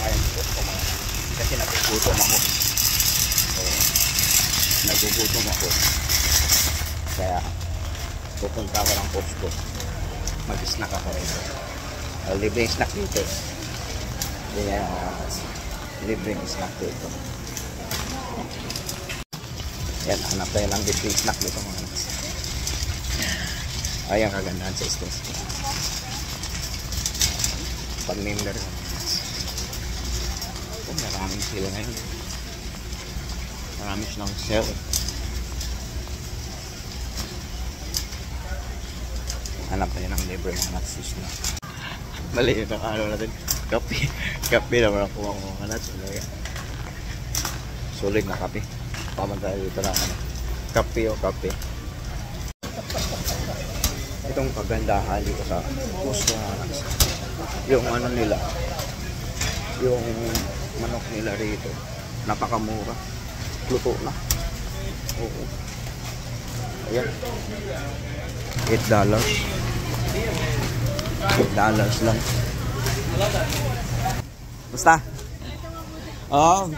kumakain sa Costco mga kasi nagugutom ako. So, nagugutom ako. Kaya pupunta ako ng Costco. Mag-snack ako rito. Libreng snack dito. Kaya libreng snack dito. Yan, hanap tayo ng libreng snack dito mga anak. Ay, ang kagandahan sa stress. Pag-member ko. Oh, maraming sila ngayon. Maraming silang sale. Hanap tayo ng libre mga natsis na. Mali yung ano natin. Kape. Kape na marakuha ko mga nats. Sulit na kape. Paman tayo dito na ano. Kape o kape. Itong kagandahan dito sa Costco mga nats. Yung ano nila. Yung manok nila rito. Napakamura. Luto na. Oo. Ayan. $8. $8 lang. Basta? Oo.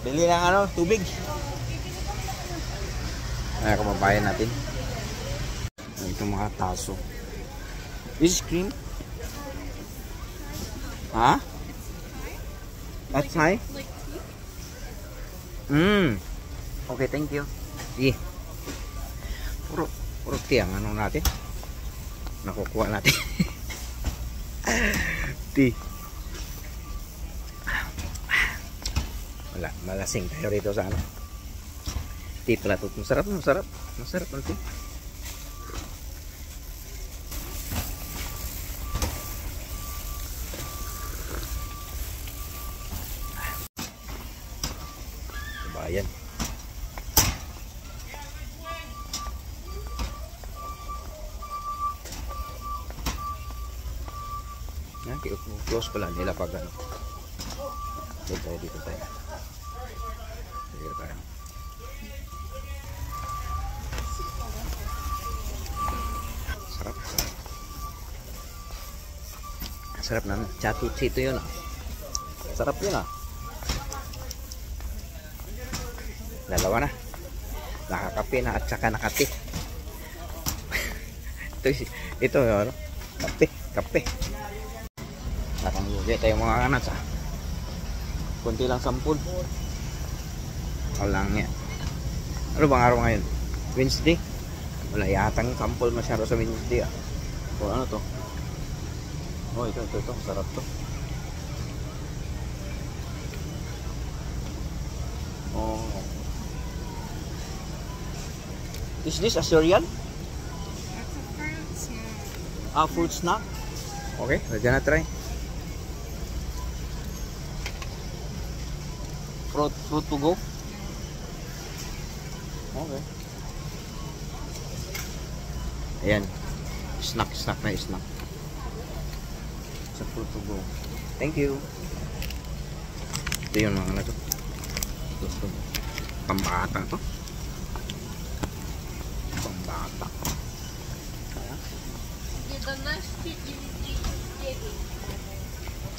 Bili ng ano, tubig. Ayan, kumabayan natin. Ito mga taso. This is cream? Ha? That's high? Okay, thank you. Sige. Puro tiyang ano natin. Nakukuha natin. Tea. Wala, malasing tayo rito sa ano. Tea pala ito. Masarap, masarap. Masarap ang tea. Bayan. Yan, close pala nila pag ano. Dito tayo. Dito tayo. Sarap. Sarap na. Chatutsi ito yun ah. Sarap yun ah. Dalawa na. Nakakape na at saka nakati. ito ano? Kape. Nakanglugi tayo mga kanas ah. Kunti lang 10. Walang yan. Ano bang araw ngayon? Wednesday? Wala yatang sample masyado sa Wednesday ah. O ano to? Oh, ito. Sarap to. Oh. Is this a cereal? That's a fruit snack. Ah, fruit snack? Okay, we're gonna try. Fruit to go? Okay. Ayan. Snack na snack. Sa fruit to go. Thank you. Ito yun mga nato. Pambata to. Pambata.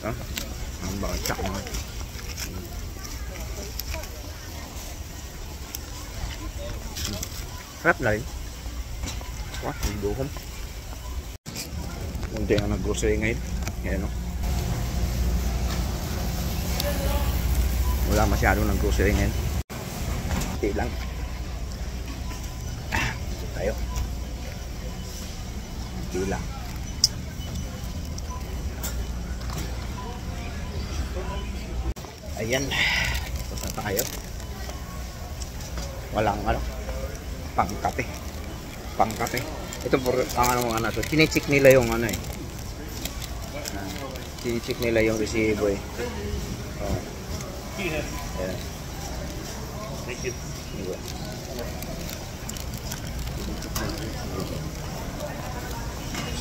Ah, ang bata mo. Sarap na rin. Wah, ang duhom. Munti ang nag-grocery ngayon. Yan o. Wala masyadong nag-grocery ngayon. Hindi lang. Ito tayo. Hindi lang. Ayan. Ito na tayo. Walang ano. Pangkape. Ito por ang ano mga nato. Chine-check nila yung ano eh. Chine-check nila yung resibo eh. Oh. Ayan. Thank you.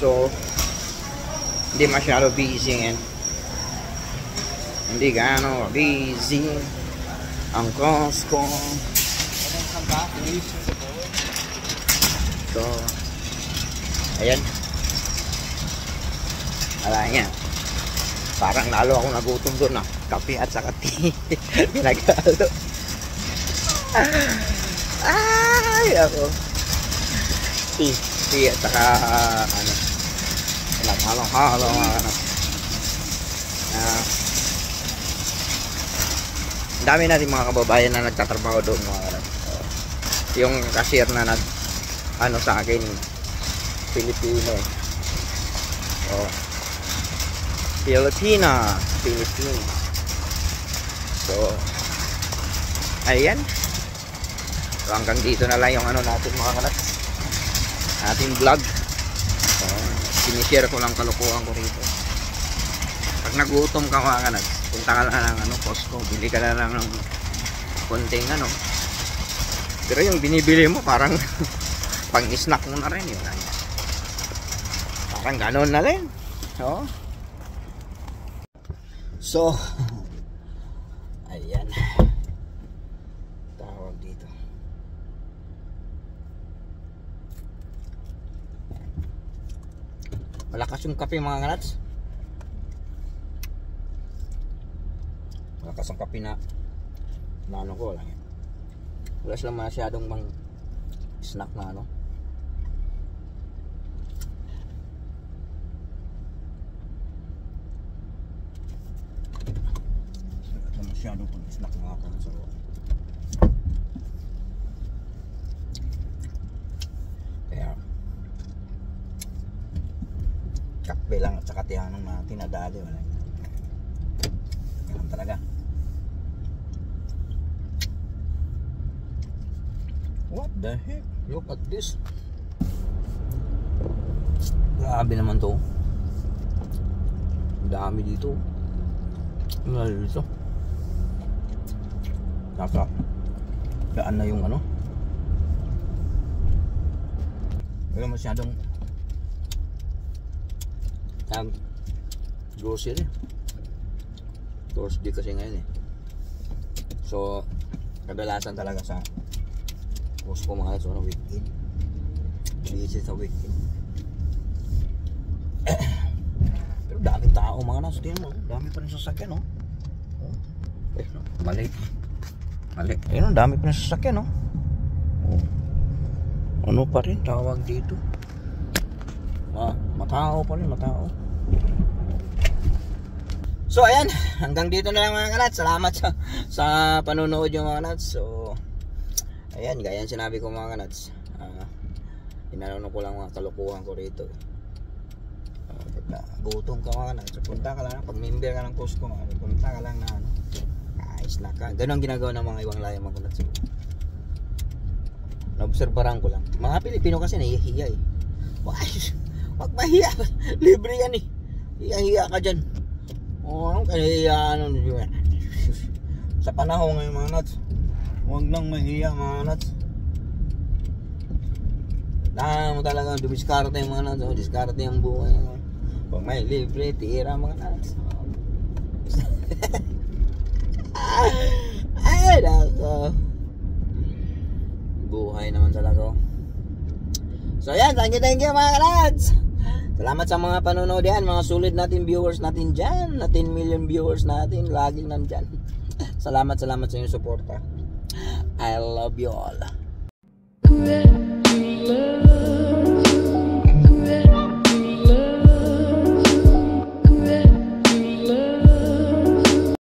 So, hindi masyado busy ngayon. Hindi gaano busy ang Costco. So, ayan. Wala niya. Parang lalo ako nagutom doon ah. Kape at saka tea. Pinagalo. Ay, ako. Tea at saka ano. Halo-halo ano. Ang dami natin mga kababayan na nagtatrabaho doon mga kalat. Yung cashier na nag ano sa akin Filipino. Filipina. So ayan. So hanggang dito na lang yung ano natin mga kalat. Ating vlog. So sinishare ko lang kalukuhan ko rito. Pag nagutom ka mga kalat, punta ka lang ng ano, Costco, bili ka na lang ng konting ano. Pero yung binibili mo parang pang snack mo na rin yun. Parang gano'n na rin. So ayan. Tawag dito. Malakas yung kape mga kanats. Malakas ang kape na ano ko lang yan. Wala silang masyadong mang snack na ano. Wala masyadong pang snack mga kanats. Kaya kape lang at saka tiyanong natin nadali. Wala yan. Ganun talaga. What the heck? Look at this. Grabe naman to. Dami dito. Ano dito? Naka daan na yung ano. Wala masyadong grocery. Thursday kasi ngayon eh. So kadalasan talaga sa Costco mga kalas na weekend. Busy sa weekend. Pero daming tao mga kalas. Tingnan mo, dami pa rin sasakyan no. Mali. Ayun, dami pa rin sasakyan no. Ano pa rin tawag dito? Matao pa rin, matao. So ayan, hanggang dito na lang mga kanats. Salamat sa panonood yung mga kanats. So ayan, gaya sinabi ko mga kanats. Inanong ko lang mga kalukuhan ko rito. Pag nagutom ka mga kanats, punta ka lang. Pag member ka ng Costco mga kanats, punta ka lang na ano, ayos na ka. Ganun ang ginagawa ng mga ibang layo mga kanats. So, naobserbaran ko lang. Mga Pilipino kasi nahihiya eh. Wag mahiya. Libre yan eh. Hiya ka dyan. Kaya ano sa panahon ngayon mga nuts, huwag nang mahiya mga nuts. Mo talaga dumiskarte yung mga nuts. Diskarte yung buhay. Pag may libre, tira mga nuts. Ay nako, buhay naman talaga. So yan, thank you mga nuts. Salamat sa mga panonood yan, mga sulit natin viewers natin dyan, na 10 million viewers natin, laging nandyan. Salamat sa inyong suporta. I love you all.